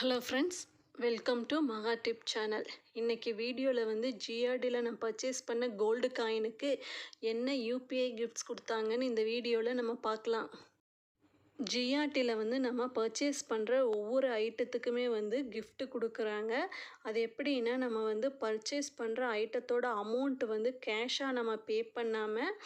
Hello friends, welcome to மகா tip channel. இன்றைக்கி வீடியோவில் வந்து ஜிஆர்டியில் நான் பர்ச்சேஸ் பண்ண கோல்டு காயினுக்கு என்ன யூபிஐ கிஃப்ட்ஸ் கொடுத்தாங்கன்னு இந்த வீடியோவில் நம்ம பார்க்கலாம். ஜிஆர்டியில் வந்து நம்ம பர்ச்சேஸ் பண்ணுற ஒவ்வொரு ஐட்டத்துக்குமே வந்து கிஃப்ட்டு கொடுக்குறாங்க. அது எப்படின்னா, நம்ம வந்து பர்ச்சேஸ் பண்ணுற ஐட்டத்தோட அமௌண்ட் வந்து கேஷாக நம்ம பே பண்ணாமல்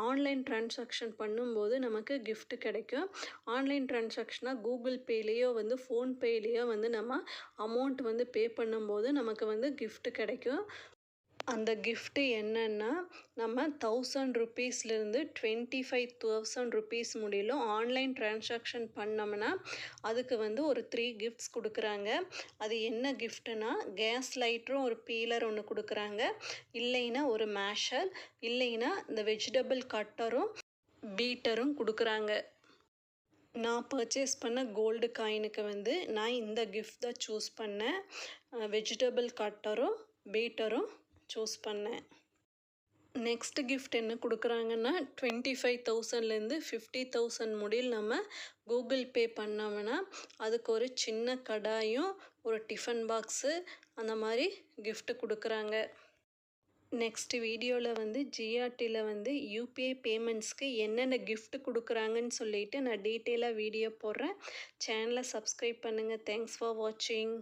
ஆன்லைன் ட்ரான்சாக்ஷன் பண்ணும்போது நமக்கு கிஃப்ட்டு கிடைக்கும். ஆன்லைன் ட்ரான்சாக்ஷனாக கூகுள் பேலேயோ வந்து ஃபோன்பேலேயோ வந்து நம்ம அமௌண்ட் வந்து பே பண்ணும்போது நமக்கு வந்து கிஃப்ட்டு கிடைக்கும். அந்த கிஃப்ட்டு என்னென்னா, நம்ம 1000 ருப்பீஸ்லேருந்து 25,000 ருப்பீஸ் முடியலும் ஆன்லைன் ட்ரான்சாக்ஷன் பண்ணோம்னா அதுக்கு வந்து ஒரு 3 கிஃப்ட்ஸ் கொடுக்குறாங்க. அது என்ன கிஃப்ட்டுனா, கேஸ் லைட்டரும் ஒரு பீலர் ஒன்று கொடுக்குறாங்க, இல்லைன்னா ஒரு மேஷர், இல்லைன்னா இந்த வெஜிடபிள் கட்டரும் பீட்டரும் கொடுக்குறாங்க. நான் பர்ச்சேஸ் பண்ண கோல்டு காயினுக்கு வந்து நான் இந்த கிஃப்ட் தான் சூஸ் பண்ணேன். வெஜிடபிள் கட்டரும் பீட்டரும் சூஸ் பண்ணேன். நெக்ஸ்ட் கிஃப்ட் என்ன கொடுக்குறாங்கன்னா, 25,000லேருந்து 50,000 முடியில் நம்ம கூகுள் பே பண்ணோம்னா அதுக்கு ஒரு சின்ன கடாயும் ஒரு டிஃபன் பாக்ஸு அந்த மாதிரி கிஃப்ட்டு கொடுக்குறாங்க. நெக்ஸ்ட் வீடியோவில் வந்து ஜிஆர்டியில் வந்து யூபிஐ பேமெண்ட்ஸ்க்கு என்னென்ன கிஃப்ட் கொடுக்குறாங்கன்னு சொல்லிட்டு நான் டீட்டெயிலாக வீடியோ போடுறேன். சேனலை சப்ஸ்கிரைப் பண்ணுங்கள். தேங்க்ஸ் ஃபார் வாட்சிங்.